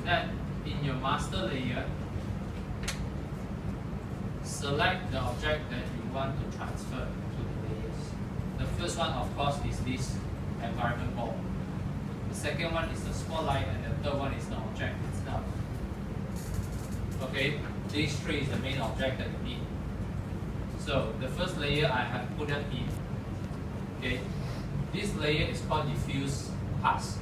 Then in your master layer, select the object that you want to transfer to the layers. The first one, of course, is this environment ball. The second one is the spotlight, and the third one is the object itself. Okay, these three is the main object that you need. So the first layer I have put it in. Okay, this layer is called diffuse pass.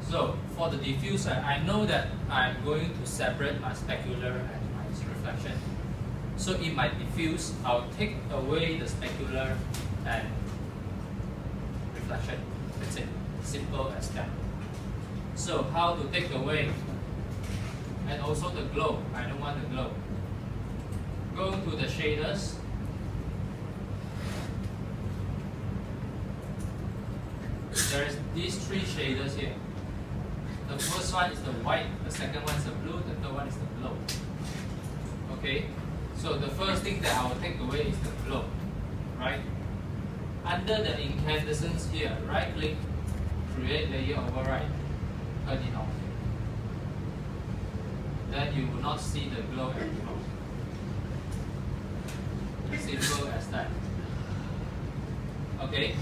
So for the diffuser, I know that I'm going to separate my specular and my reflection. So in my diffuse, I'll take away the specular and reflection. That's it. Simple as that. So how to take away? And also the glow. I don't want the glow. Go to the shaders. There's these three shaders here. The first one is the white, the second one is the blue, the third one is the glow. Okay? So the first thing that I will take away is the glow. Right? Under the incandescence here, right click, create layer override, turn it off. Then you will not see the glow anymore. Simple as that. Okay?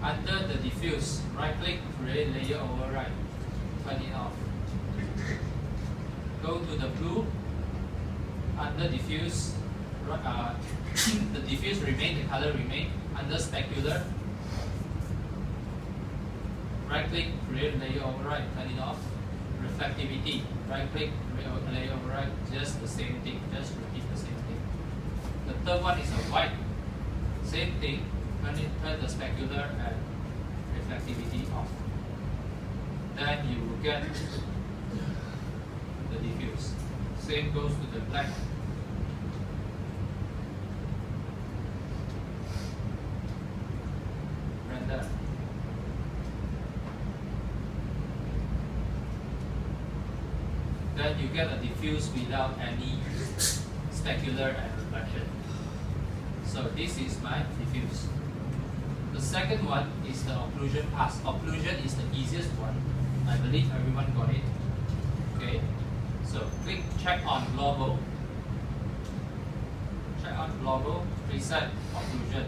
Under the diffuse, right click, create layer override, turn it off. Go to the blue, under diffuse, the diffuse remain, the color remain. Under specular, right click, create layer override, turn it off. Reflectivity, right click, create layer override, just the same thing, just repeat the same thing. The third one is a white, same thing, turn the specular and reflectivity off. Then you will get the diffuse. Same goes to the black. Render. Then you get a diffuse without any specular and reflection. So this is my diffuse. The second one is the occlusion pass. Occlusion is the easiest one. I believe everyone got it. Okay. So click check on global. Check on global, preset occlusion.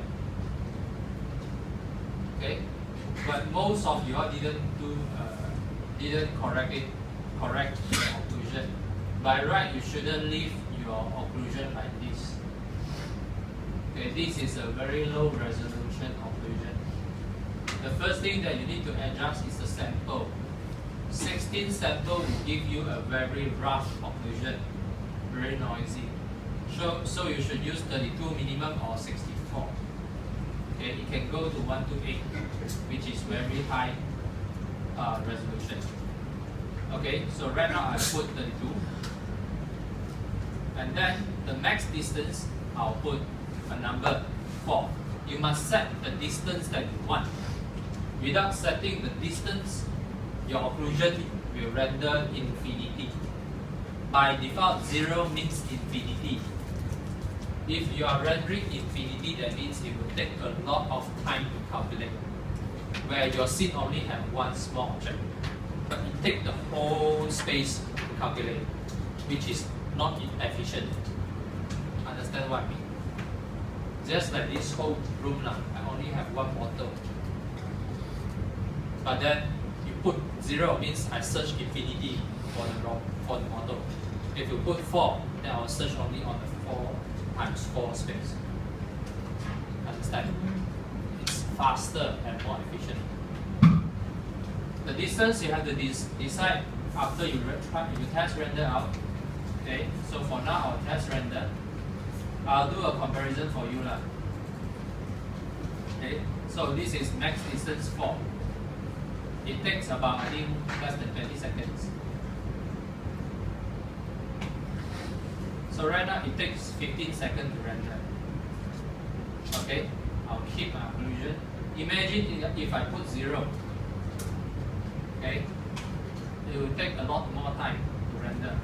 Okay. But most of you all didn't correct the occlusion. By right, you shouldn't leave your occlusion like this. Okay, this is a very low resolution occlusion. The first thing that you need to adjust is the sample. 16 sample will give you a very rough occlusion, very noisy. So you should use 32 minimum or 64. Okay, it can go to 128, which is very high resolution. Okay, so right now I put 32. And then the max distance, I'll put a number 4. You must set the distance that you want. Without setting the distance, your occlusion will render infinity. By default, 0 means infinity. If you are rendering infinity, that means it will take a lot of time to calculate. Where your scene only have one small object, but it takes the whole space to calculate, which is not efficient. Understand what I mean? Just like this whole room now, I only have one bottle. But then you put 0 means I search infinity for the model. If you put 4, then I will search only on the 4 times 4 space. Understand? It's faster and more efficient. The distance you have to decide after you test render out. Okay, so for now I'll test render. I'll do a comparison for you lah. Okay, so this is max distance 4. It takes about, I think, less than 20 seconds. So right now it takes 15 seconds to render. Okay, I'll keep my occlusion. Imagine if I put 0. Okay, it will take a lot more time to render.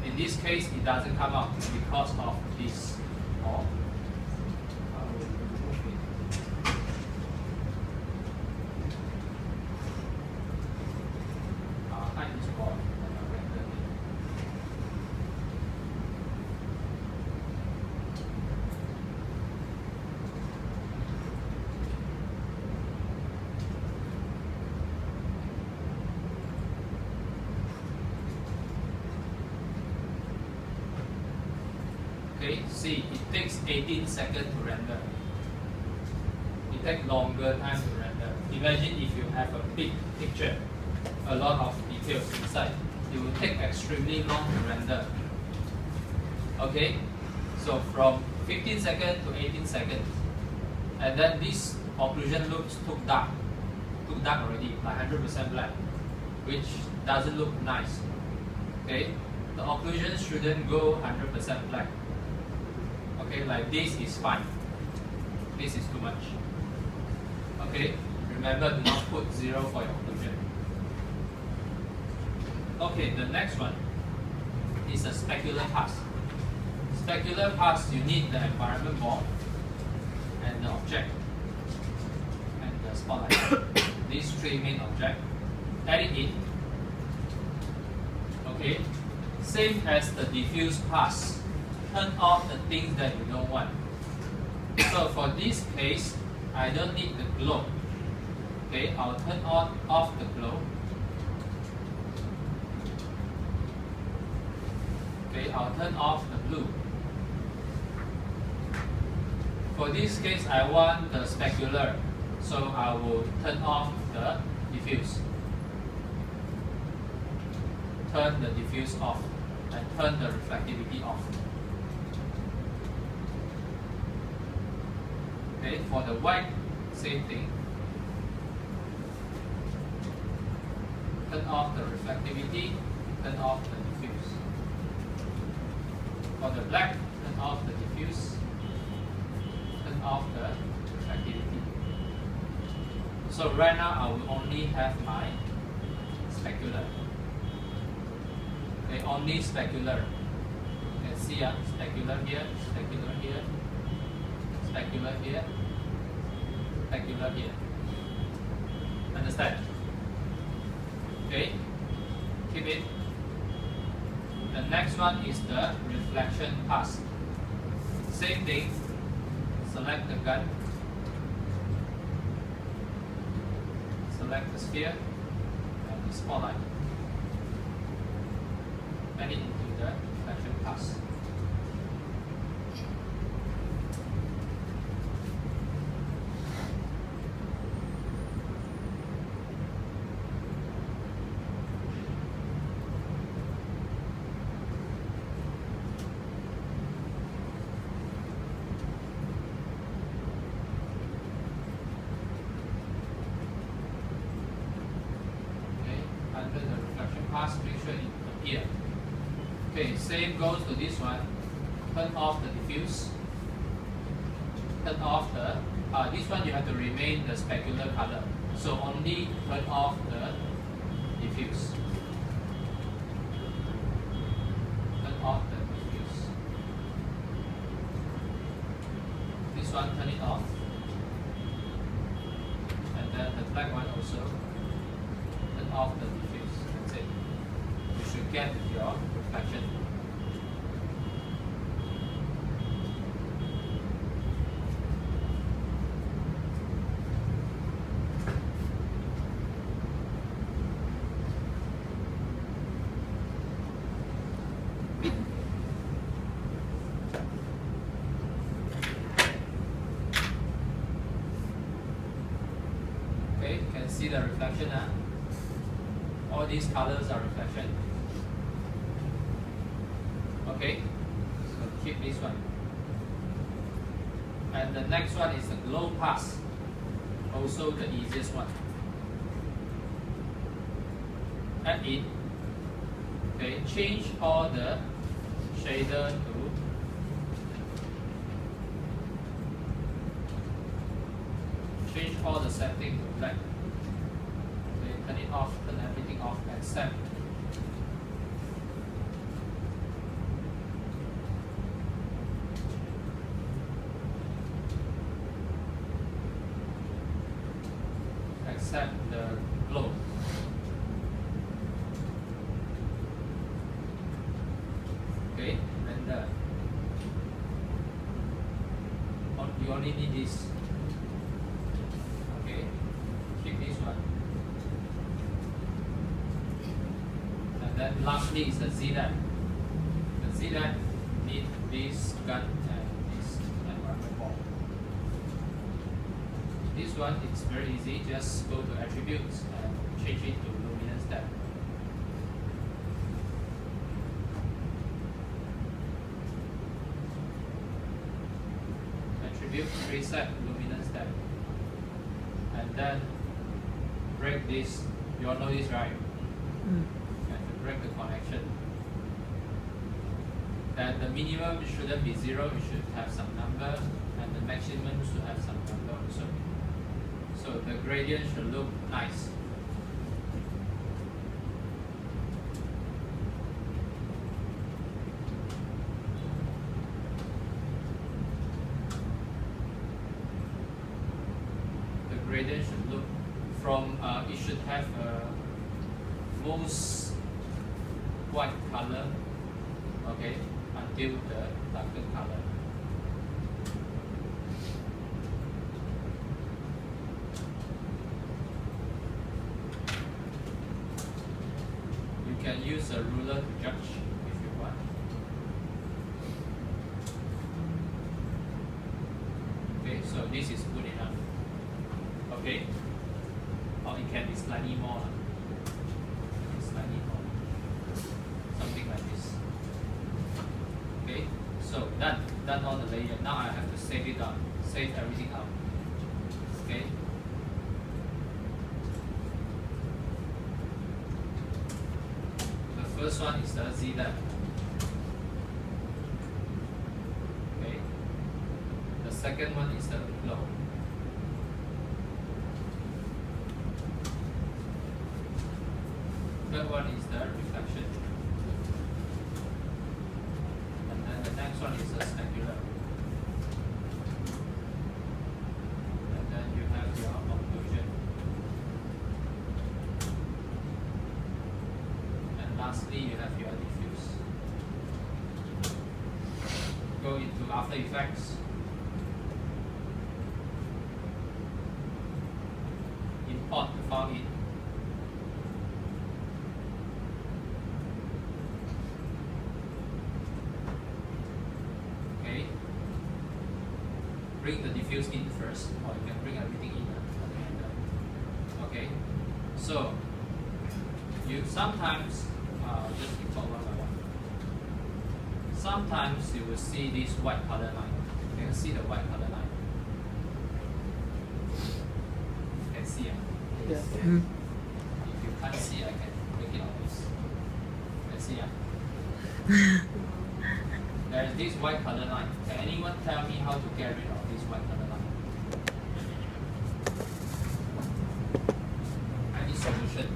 In this case, it doesn't come out because of this. see it takes 18 seconds to render. It takes longer time to render. Imagine if you have a big picture, a lot of details inside, it will take extremely long to render. Okay, so from 15 seconds to 18 seconds, and then this occlusion looks too dark already, like 100% black, which doesn't look nice. Okay, the occlusion shouldn't go 100% black. Okay, like this is fine. This is too much. Okay, remember do not put 0 for your occlusion. Okay, the next one is a specular pass. Specular pass, you need the environment ball and the object and the spotlight. These three main objects. Add it in. Okay, same as the diffuse pass. Turn off the things that you don't want. So for this case, I don't need the glow. Okay, I'll turn off the glow. Okay, I'll turn off the blue. For this case, I want the specular, so I will turn off the diffuse. Turn the diffuse off and turn the reflectivity off. Okay, for the white, same thing. Turn off the reflectivity, turn off the diffuse. For the black, turn off the diffuse, turn off the reflectivity. So right now I will only have my specular. Okay, only specular. You can see specular here, specular here, specular here, specular here. Understand? Okay, keep it. The next one is the reflection pass. Same thing. Select the gun. Select the sphere and the spotlight. Add it into the reflection pass. Under the reflection pass, make sure it appears. Okay, same goes to this one. Turn off the diffuse. Turn off the, this one you have to remain the specular color. So only turn off the diffuse. Turn off the diffuse. This one, turn it off. And then the black one also. Turn off the diffuse. That's it. You should get your reflection. Okay, you can see the reflection. All these colors are reflection. Okay, so keep this one. And the next one is the glow pass. Also the easiest one. Add in. Okay, change all the shader to change all the setting to black. Okay, turn it off, turn everything off except the glow. Okay, and you only need this. Okay, keep this one. And then lastly is the Z-Dot. The Z-Dot need this gun this one it's very easy. Just go to attributes and change it to luminance depth. Attribute reset luminance depth, and then break this. You all know this, right? And to break the connection. Then the minimum shouldn't be 0, it should have some number, and the maximum should have some number also. So the gradient should look nice. The gradient should look from, it should have most white color, okay, until the darker color. You can use a ruler to judge if you want. Okay, so this is good enough. Okay, or it can be slightly more. Slightly more. Something like this. Okay, so done all the layer. Now I have to save it up, save everything up. Okay. The first one is the Z-depth. Okay. The second one is the glow. Third one is the reflection. And then the next one is the specular. And then you have your occlusion. And lastly, you have your diffuse. Go into After Effects. Import the file in. Bring the diffuse in first, or you can bring everything in at the end. Okay, so you sometimes just report one by one. Sometimes you will see this white color line. You can see the white color line. You can see it. Yeah. If you can't see, I can make it obvious. You can see it. There is this white color line. Can anyone tell me how to get rid of this white color line? Any solution?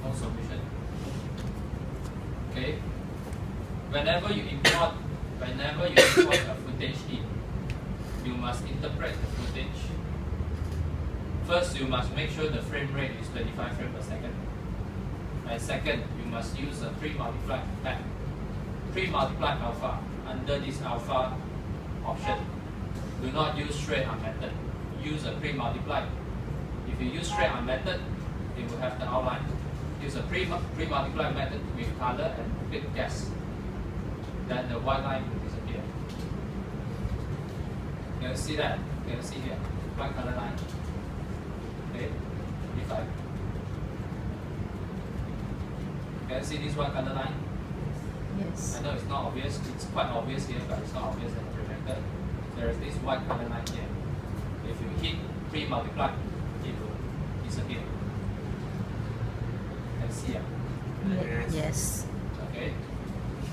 No solution. Okay. Whenever you import a footage in, you must interpret the footage. First, you must make sure the frame rate is 25 frames per second. And second, you must use a pre-multiplied map. Pre-multiplied alpha under this alpha option. Do not use straight on method. Use a pre-multiplied. If you use straight on method, it will have the outline. Use a pre-multiplied method with color and click gas. Then the white line will disappear. Can you see that? Can you see here? White color line. Okay. If I can you see this white color line? Yes. I know it's not obvious, it's quite obvious here, but it's not obvious in the projector. There is this white color line here. If you hit pre-multiply, it will disappear. Can you see it? Yes. Okay.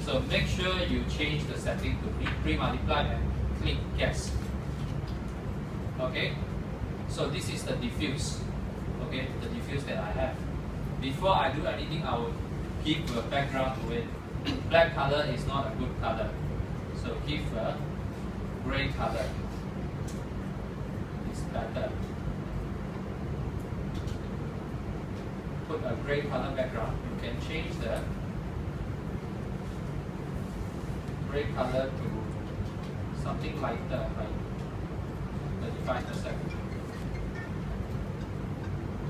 So make sure you change the setting to pre-multiply and click yes. Okay. So this is the diffuse. Okay, the diffuse that I have. Before I do anything, I will give a background to it. Black color is not a good color, so give a gray color. It's better. Put a gray color background. You can change the gray color to something lighter, like 35%.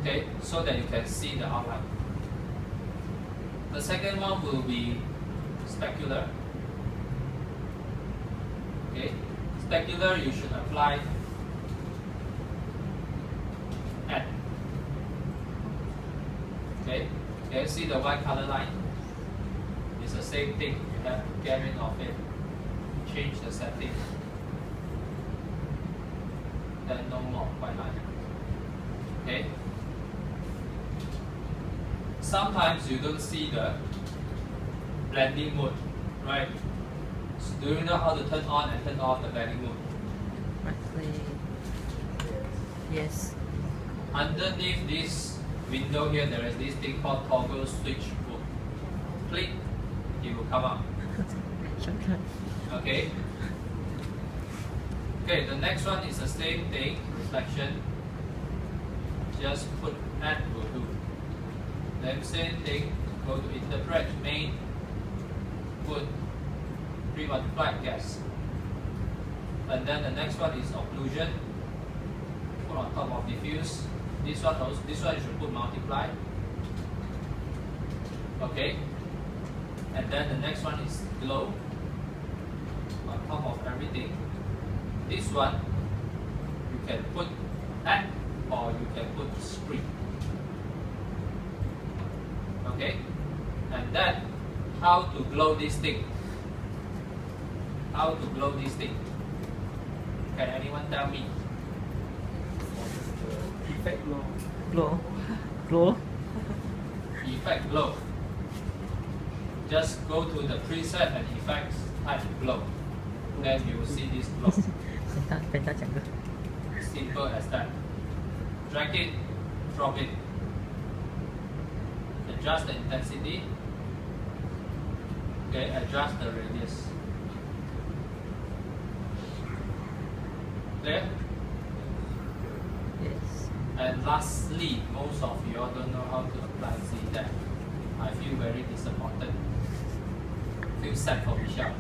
Okay, so that you can see the outline. The second one will be specular. Okay, specular you should apply Can you see the white color line? It's the same thing. You have to get rid of it. Change the setting. Then no more white line. Okay? Sometimes you don't see the blending mode, right? So do you know how to turn on and turn off the blending mode? Yes. Underneath this window here, there is this thing called toggle switch mode. Click, it will come up. Okay? Okay, the next one is the same thing, reflection. Just put add will do. Then same thing, go to interpret main, put pre-multiplied gas. And then the next one is occlusion. Put on top of diffuse. This one you should put multiply. Okay. And then the next one is glow. On top of everything. This one you can put add or you can put screen. Okay. And then how to glow this thing? How to glow this thing? Can anyone tell me? Effect glow. Glow. Effect glow. Just go to the preset and effects, type glow. Then you will see this glow. 跟大家讲个 Simple as that. Drag it, drop it. Adjust the intensity. Okay, adjust the radius. Clear? Yes. And lastly, most of you all don't know how to apply Z-Tech. I feel very disappointed. Feel sad for Michelle.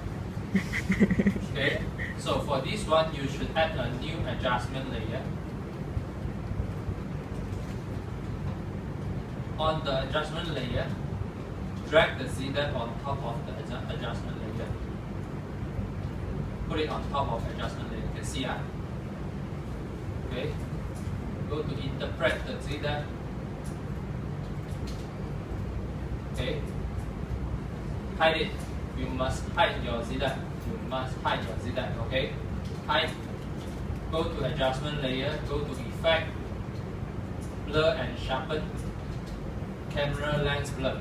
Okay, so for this one, you should add a new adjustment layer. On the adjustment layer, drag the Z-Tech on top of the adjustment layer. Put it on top of adjustment layer. You can see that. Okay. Go to interpret the Z-Tech. Okay. Hide it. You must hide your Z-Tech. You must hide your Z-Tech. Okay. Hide. Go to adjustment layer. Go to effect. Blur and sharpen. Camera lens blur.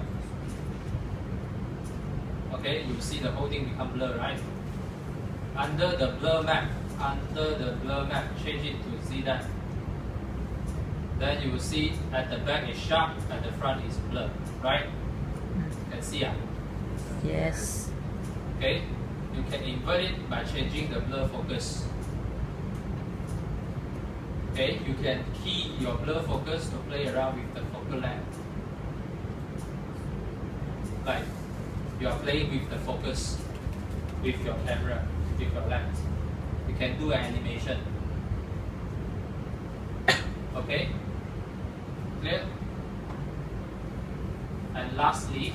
Okay. You see the whole thing become blur, right? Under the blur map, change it to Z-Tech. Then you will see at the back is sharp, at the front is blur, right? You can see it. Yes. Okay, you can invert it by changing the blur focus. Okay, you can key your blur focus to play around with the focal length. Like you are playing with the focus with your camera, with your lens. You can do an animation. Okay? Clear? And lastly,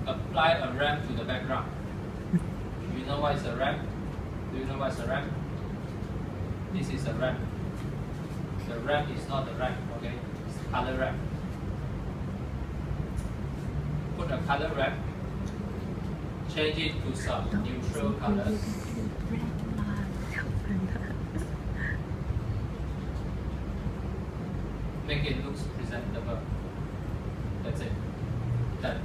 apply a ramp to the background. You know what is a ramp? Do you know what is a ramp? This is a ramp. The ramp is not the ramp, okay? It's a color ramp. Put a color ramp. Change it to some neutral colors. Make it look presentable. That's it. Done.